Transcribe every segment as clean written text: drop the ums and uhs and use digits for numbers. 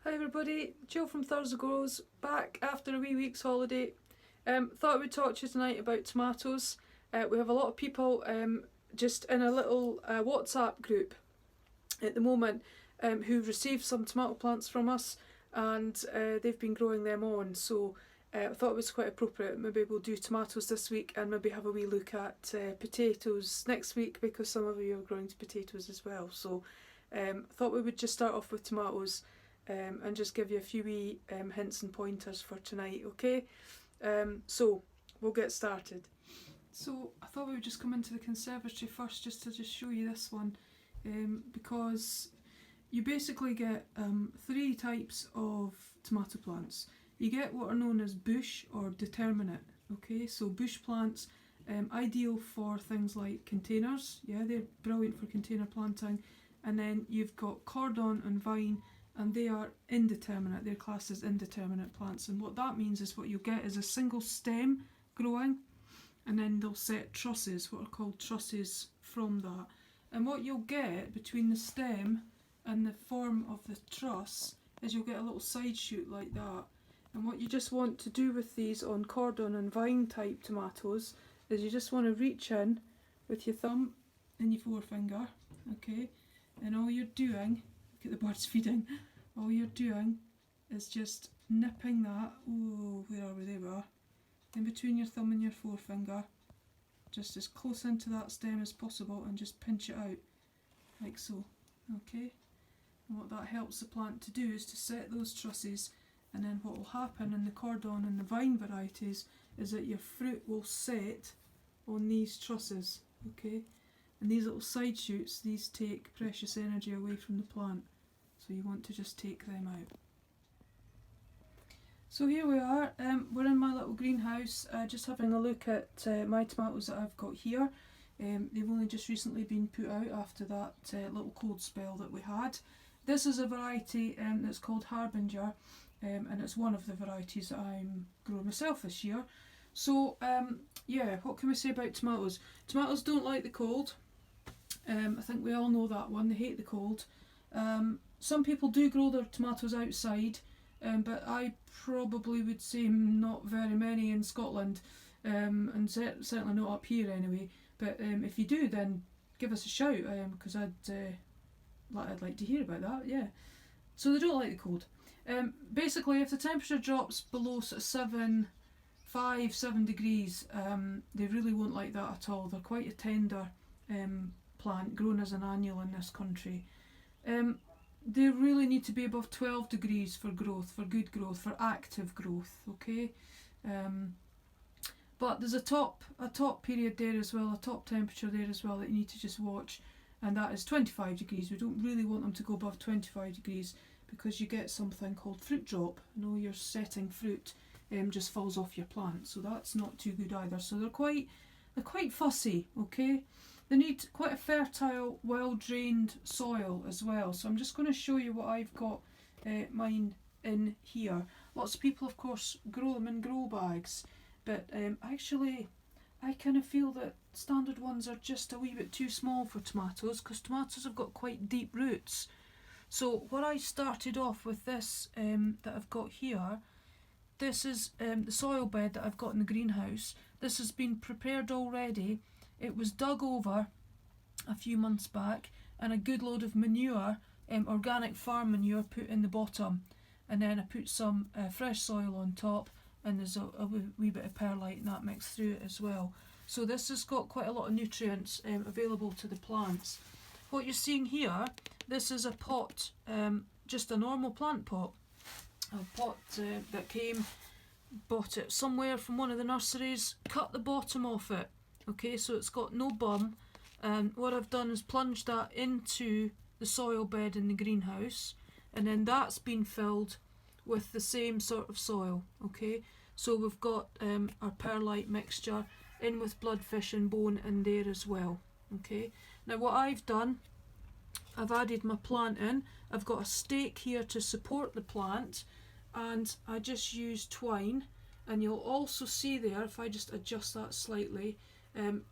Hi everybody, Jill from Thurso Grows, back after a wee week's holiday. Thought I would talk to you tonight about tomatoes. We have a lot of people just in a little WhatsApp group at the moment who've received some tomato plants from us, and they've been growing them on, so I thought it was quite appropriate. Maybe we'll do tomatoes this week and maybe have a wee look at potatoes next week, because some of you are growing potatoes as well. So I thought we would just start off with tomatoes and just give you a few wee hints and pointers for tonight, okay? So we'll get started. So I thought we would just come into the conservatory first just to show you this one, because you basically get three types of tomato plants. You get what are known as bush or determinate, okay? So bush plants, ideal for things like containers, yeah, they're brilliant for container planting. And then you've got cordon and vine, and they are indeterminate, they're classed as indeterminate plants. And what that means is what you'll get is a single stem growing, and then they'll set trusses, what are called trusses, from that. And what you'll get between the stem and the form of the truss is you'll get a little side shoot like that. And what you just want to do with these on cordon and vine type tomatoes is you just want to reach in with your thumb and your forefinger, okay? And all you're doing, look at the birds feeding, all you're doing is just nipping that, oh, where are we, there we are, in between your thumb and your forefinger, just as close into that stem as possible, and just pinch it out, like so, okay? And what that helps the plant to do is to set those trusses, and then what will happen in the cordon and the vine varieties is that your fruit will set on these trusses, okay? And these little side shoots, these take precious energy away from the plant, so you want to just take them out. So here we are, we're in my little greenhouse, just having a look at my tomatoes that I've got here. They've only just recently been put out after that little cold spell that we had. This is a variety that's called Harbinger, and it's one of the varieties that I'm growing myself this year. So yeah, what can we say about tomatoes? Tomatoes don't like the cold. I think we all know that one, they hate the cold. Some people do grow their tomatoes outside, but I probably would say not very many in Scotland, and certainly not up here anyway. But if you do, then give us a shout, because I'd like to hear about that, yeah. So they don't like the cold. Basically, if the temperature drops below sort of 7 degrees, they really won't like that at all. They're quite a tender plant, grown as an annual in this country. They really need to be above 12 degrees for growth, for good growth, for active growth, okay? But there's a top period there as well, a top temperature there as well that you need to just watch, and that is 25 degrees. We don't really want them to go above 25 degrees because you get something called fruit drop, and all your setting fruit just falls off your plant, so that's not too good either. So they're quite fussy, okay? They need quite a fertile, well-drained soil as well. So I'm just going to show you what I've got mine in here. Lots of people, of course, grow them in grow bags, but actually I kind of feel that standard ones are just a wee bit too small for tomatoes, because tomatoes have got quite deep roots. So what I started off with this that I've got here, this is the soil bed that I've got in the greenhouse. This has been prepared already. It was dug over a few months back, and a good load of manure, organic farm manure, put in the bottom, and then I put some fresh soil on top, and there's a wee bit of perlite and that mixed through it as well. So this has got quite a lot of nutrients available to the plants. What you're seeing here, this is a pot, just a normal plant pot, a pot that bought it somewhere from one of the nurseries, cut the bottom off it. Okay, so it's got no bum, and what I've done is plunged that into the soil bed in the greenhouse, and then that's been filled with the same sort of soil, okay? So we've got our perlite mixture in with bloodfish and bone in there as well, okay? Now what I've done, I've added my plant in, I've got a stake here to support the plant, and I just use twine, and you'll also see there, if I just adjust that slightly,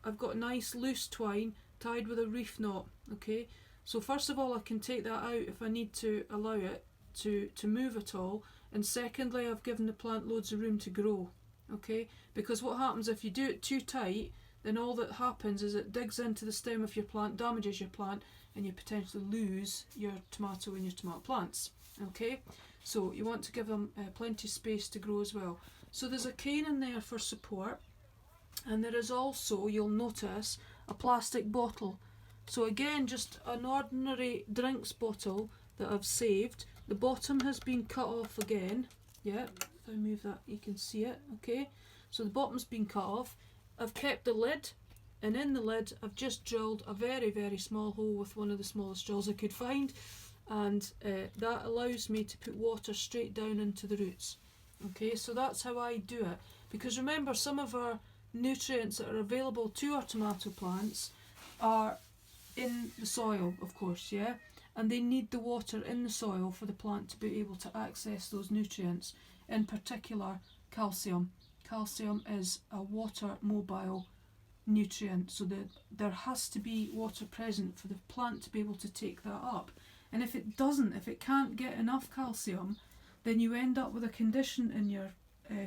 I've got nice loose twine tied with a reef knot, okay? So first of all I can take that out if I need to allow it, to move at all, and secondly I've given the plant loads of room to grow. Okay, because what happens if you do it too tight, then all that happens is it digs into the stem of your plant, damages your plant, and you potentially lose your tomato and your tomato plants. Okay, so you want to give them plenty of space to grow as well. So there's a cane in there for support, and there is also, you'll notice, a plastic bottle. So again, just an ordinary drinks bottle that I've saved. The bottom has been cut off again. Yeah, if I move that you can see it. Okay, so the bottom's been cut off. I've kept the lid, and in the lid I've just drilled a very, very small hole with one of the smallest drills I could find, and that allows me to put water straight down into the roots. Okay, so that's how I do it, because remember, some of our nutrients that are available to our tomato plants are in the soil, of course, yeah, and they need the water in the soil for the plant to be able to access those nutrients, in particular calcium. Calcium is a water mobile nutrient, so that there has to be water present for the plant to be able to take that up. And if it doesn't, if it can't get enough calcium, then you end up with a condition in your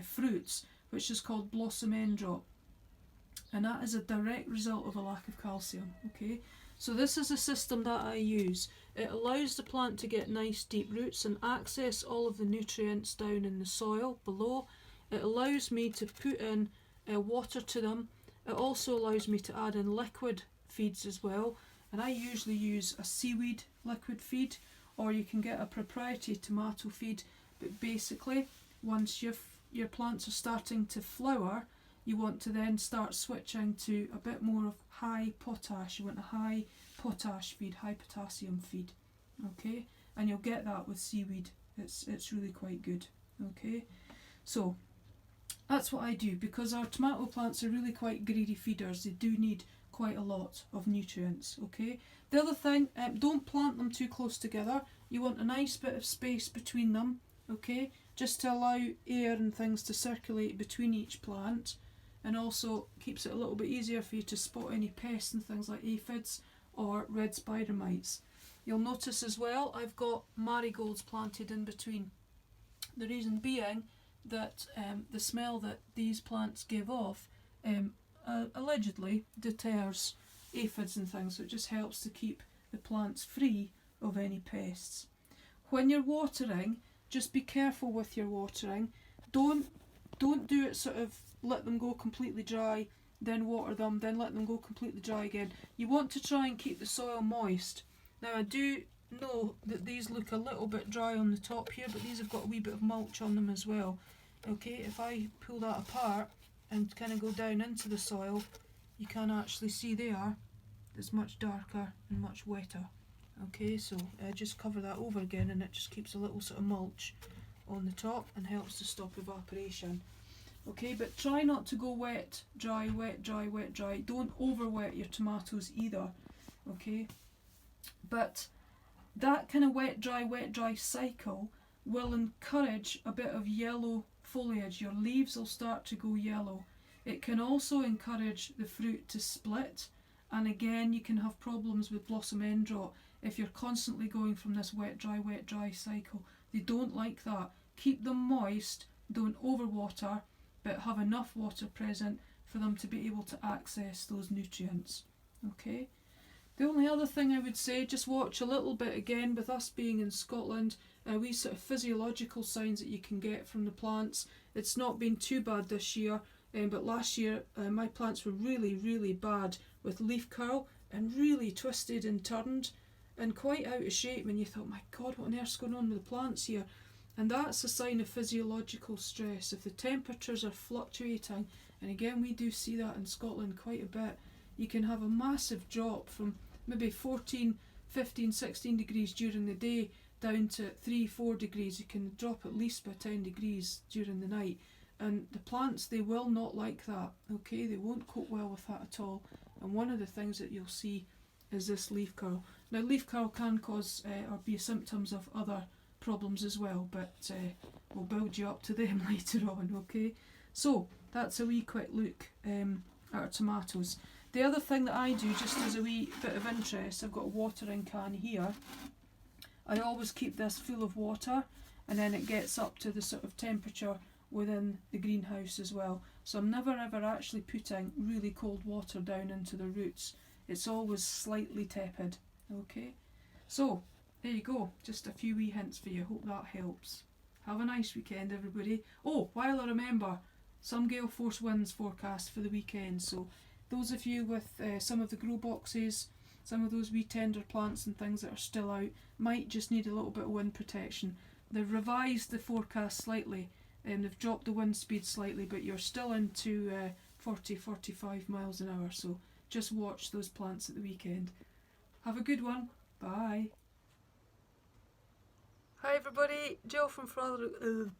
fruits which is called blossom end drop, and that is a direct result of a lack of calcium. Okay, so this is a system that I use. It allows the plant to get nice deep roots and access all of the nutrients down in the soil below. It allows me to put in water to them. It also allows me to add in liquid feeds as well, and I usually use a seaweed liquid feed, or you can get a proprietary tomato feed. But basically, once your plants are starting to flower, you want to then start switching to a bit more of high potash. You want a high potash feed, high potassium feed. Okay, and you'll get that with seaweed. It's really quite good. Okay, so that's what I do, because our tomato plants are really quite greedy feeders. They do need quite a lot of nutrients. Okay, the other thing, don't plant them too close together. You want a nice bit of space between them. Okay, just to allow air and things to circulate between each plant, and also keeps it a little bit easier for you to spot any pests and things like aphids or red spider mites. You'll notice as well I've got marigolds planted in between. The reason being that the smell that these plants give off allegedly deters aphids and things, so it just helps to keep the plants free of any pests. When you're watering, just be careful with your watering. Don't do it sort of let them go completely dry, then water them, then let them go completely dry again. You want to try and keep the soil moist. Now I do know that these look a little bit dry on the top here, but these have got a wee bit of mulch on them as well. Okay, if I pull that apart and kind of go down into the soil, you can actually see there it's much darker and much wetter. Okay, so just cover that over again, and it just keeps a little sort of mulch on the top and helps to stop evaporation. Okay, but try not to go wet, dry, wet, dry, wet, dry. Don't over wet your tomatoes either. Okay, but that kind of wet, dry cycle will encourage a bit of yellow foliage. Your leaves will start to go yellow. It can also encourage the fruit to split, and again you can have problems with blossom end drop if you're constantly going from this wet, dry cycle. They don't like that. Keep them moist, don't overwater, but have enough water present for them to be able to access those nutrients. Okay. The only other thing I would say, just watch a little bit again, with us being in Scotland, we sort of physiological signs that you can get from the plants. It's not been too bad this year, but last year my plants were really, really bad with leaf curl and really twisted and turned and quite out of shape, and you thought, my God, what on earth's going on with the plants here? And that's a sign of physiological stress. If the temperatures are fluctuating, and again we do see that in Scotland quite a bit, you can have a massive drop from maybe 14, 15, 16 degrees during the day down to 3-4 degrees. You can drop at least by 10 degrees during the night, and the plants, they will not like that. Okay, they won't cope well with that at all. And one of the things that you'll see is this leaf curl. Now leaf curl can cause or be symptoms of other problems as well, but we'll build you up to them later on. Okay, so that's a wee quick look at our tomatoes. The other thing that I do, just as a wee bit of interest, I've got a watering can here. I always keep this full of water, and then it gets up to the sort of temperature within the greenhouse as well. So I'm never ever actually putting really cold water down into the roots. It's always slightly tepid. Okay, so there you go, just a few wee hints for you. Hope that helps. Have a nice weekend, everybody. Oh, while I remember, some gale force winds forecast for the weekend, so those of you with some of the grow boxes, some of those wee tender plants and things that are still out, might just need a little bit of wind protection. They've revised the forecast slightly, and they've dropped the wind speed slightly, but you're still into 40-45 miles an hour, so just watch those plants at the weekend. Have a good one. Bye. Hi everybody, Jill from Father...